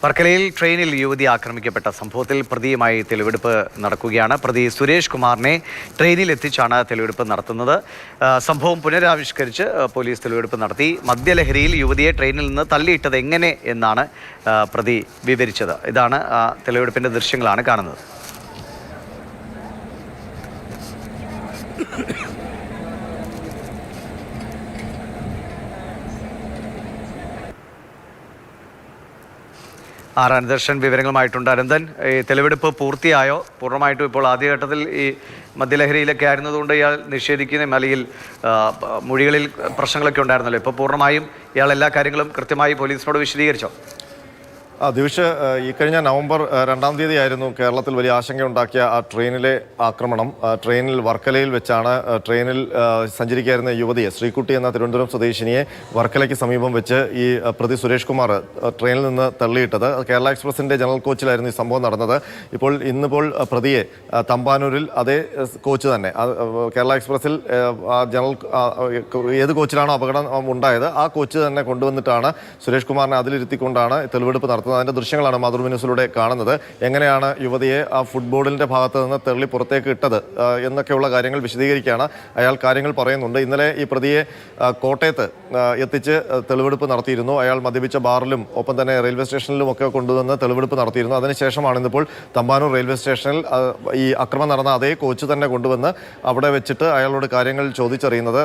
വർക്കലയിൽ ട്രെയിനിൽ യുവതി ആക്രമിക്കപ്പെട്ട സംഭവത്തിൽ പ്രതിയുമായി തെളിവെടുപ്പ് നടക്കുകയാണ്. പ്രതി സുരേഷ് കുമാറിനെ ട്രെയിനിൽ എത്തിച്ചാണ് തെളിവെടുപ്പ് നടത്തുന്നത്. സംഭവം പുനരാവിഷ്കരിച്ച് പോലീസ് തെളിവെടുപ്പ് നടത്തി. മദ്യലഹരിയിൽ യുവതിയെ ട്രെയിനിൽ നിന്ന് തള്ളിയിട്ടത് എങ്ങനെ എന്നാണ് പ്രതി വിവരിച്ചത്. ഇതാണ് തെളിവെടുപ്പിൻ്റെ ദൃശ്യങ്ങളാണ് കാണുന്നത്. അനന്തൻ വിവരങ്ങളുമായിട്ടുണ്ട്. അനന്തൻ, ഈ തെളിവെടുപ്പ് പൂർത്തിയായോ? പൂർണ്ണമായിട്ടും ഇപ്പോൾ ആദ്യഘട്ടത്തിൽ ഈ മദ്യലഹരിയിലൊക്കെ ആയിരുന്നതുകൊണ്ട് ഇയാൾ നിഷേധിക്കുന്ന അല്ലെങ്കിൽ മൊഴികളിൽ പ്രശ്നങ്ങളൊക്കെ ഉണ്ടായിരുന്നല്ലോ. ഇപ്പോൾ പൂർണ്ണമായും ഇയാൾ എല്ലാ കാര്യങ്ങളും കൃത്യമായി പോലീസിനോട് വിശദീകരിച്ചോ? ദിവിഷ്, ഈ കഴിഞ്ഞ നവംബർ 2-ാം തീയതി ആയിരുന്നു കേരളത്തിൽ വലിയ ആശങ്കയുണ്ടാക്കിയ ആ ട്രെയിനിലെ ആക്രമണം. ട്രെയിനിൽ വർക്കലയിൽ വെച്ചാണ് ട്രെയിനിൽ സഞ്ചരിക്കായിരുന്ന യുവതിയെ, ശ്രീകുട്ടി എന്ന തിരുവനന്തപുരം സ്വദേശിനിയെ, വർക്കലയ്ക്ക് സമീപം വെച്ച് ഈ പ്രതി സുരേഷ് കുമാർ ട്രെയിനിൽ നിന്ന് തള്ളിയിട്ടത്. കേരള എക്സ്പ്രസിൻ്റെ ജനറൽ കോച്ചിലായിരുന്നു ഈ സംഭവം നടന്നത്. ഇന്നിപ്പോൾ പ്രതിയെ തമ്പാനൂരിൽ അതേ കോച്ച് തന്നെ, കേരള എക്സ്പ്രസിൽ ഏത് കോച്ചിലാണോ അപകടം ഉണ്ടായത് ആ കോച്ച് തന്നെ കൊണ്ടുവന്നിട്ടാണ് സുരേഷ് കുമാറിനെ അതിലിരുത്തിക്കൊണ്ടാണ് തെളിവെടുപ്പ് നടത്തുന്നത്. അതിൻ്റെ ദൃശ്യങ്ങളാണ് മാതൃഭൂമി ന്യൂസിലൂടെ കാണുന്നത്. എങ്ങനെയാണ് യുവതിയെ ആ ഫുട്ബോളിൻ്റെ ഭാഗത്ത് നിന്ന് തള്ളി പുറത്തേക്ക് ഇട്ടത് എന്നൊക്കെയുള്ള കാര്യങ്ങൾ വിശദീകരിക്കുകയാണ്. അയാൾ കാര്യങ്ങൾ പറയുന്നുണ്ട്. ഇന്നലെ ഈ പ്രതിയെ കോട്ടയത്ത് എത്തിച്ച് തെളിവെടുപ്പ് നടത്തിയിരുന്നു. അയാൾ മദ്യപിച്ച ബാറിലും ഒപ്പം തന്നെ റെയിൽവേ സ്റ്റേഷനിലും ഒക്കെ കൊണ്ടുവന്ന് തെളിവെടുപ്പ് നടത്തിയിരുന്നു. അതിനുശേഷമാണ് ഇന്നിപ്പോൾ തമ്പാനൂർ റെയിൽവേ സ്റ്റേഷനിൽ ഈ അക്രമം നടന്ന അതേ കോച്ച് തന്നെ കൊണ്ടുവന്ന് അവിടെ വെച്ചിട്ട് അയാളോട് കാര്യങ്ങൾ ചോദിച്ചറിയുന്നത്.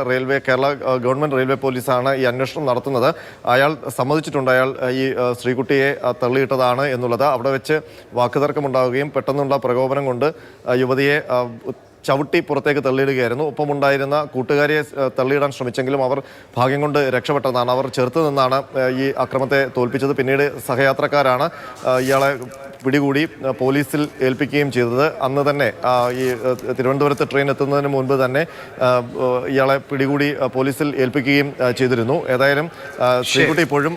കേരള ഗവൺമെൻറ് റെയിൽവേ പോലീസാണ് ഈ അന്വേഷണം നടത്തുന്നത്. അയാൾ സമ്മതിച്ചിട്ടുണ്ട് അയാൾ ഈ ശ്രീകുട്ടിയെ തള്ളിയിട്ടതാണ് എന്നുള്ളത്. അവിടെ വെച്ച് വാക്കുതർക്കമുണ്ടാവുകയും പെട്ടെന്നുള്ള പ്രകോപനം കൊണ്ട് യുവതിയെ ചവിട്ടി പുറത്തേക്ക് തള്ളിയിടുകയായിരുന്നു. ഒപ്പമുണ്ടായിരുന്ന കൂട്ടുകാരിയെ തള്ളിയിടാൻ ശ്രമിച്ചെങ്കിലും അവർ ഭാഗ്യം കൊണ്ട് രക്ഷപ്പെട്ടതാണ്. അവർ ചെറുത്ത് നിന്നാണ് ഈ അക്രമത്തെ തോൽപ്പിച്ചത്. പിന്നീട് സഹയാത്രക്കാരാണ് ഇയാളെ പിടികൂടി പോലീസിൽ ഏൽപ്പിക്കുകയും ചെയ്തത്. അന്ന് തന്നെ ഈ തിരുവനന്തപുരത്ത് ട്രെയിൻ എത്തുന്നതിന് മുൻപ് തന്നെ ഇയാളെ പിടികൂടി പോലീസിൽ ഏൽപ്പിക്കുകയും ചെയ്തിരുന്നു. ഏതായാലും ശ്രീകുട്ടി ഇപ്പോഴും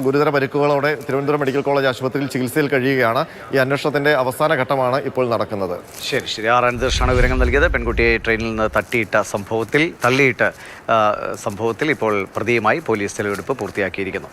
ഗുരുതര പരിക്കുകളോടെ തിരുവനന്തപുരം മെഡിക്കൽ കോളേജ് ആശുപത്രിയിൽ ചികിത്സയിൽ കഴിയുകയാണ്. ഈ അന്വേഷണത്തിൻ്റെ അവസാന ഘട്ടമാണ് ഇപ്പോൾ നടക്കുന്നത്. ശരി. അനന്തകൃഷ്ണനാണ് വിവരങ്ങൾ നൽകിയത്. പെൺകുട്ടിയെ ട്രെയിനിൽ നിന്ന് തള്ളിയിട്ട സംഭവത്തിൽ ഇപ്പോൾ പ്രതിയുമായി പോലീസ് തെളിവെടുപ്പ് പൂർത്തിയാക്കിയിരിക്കുന്നു.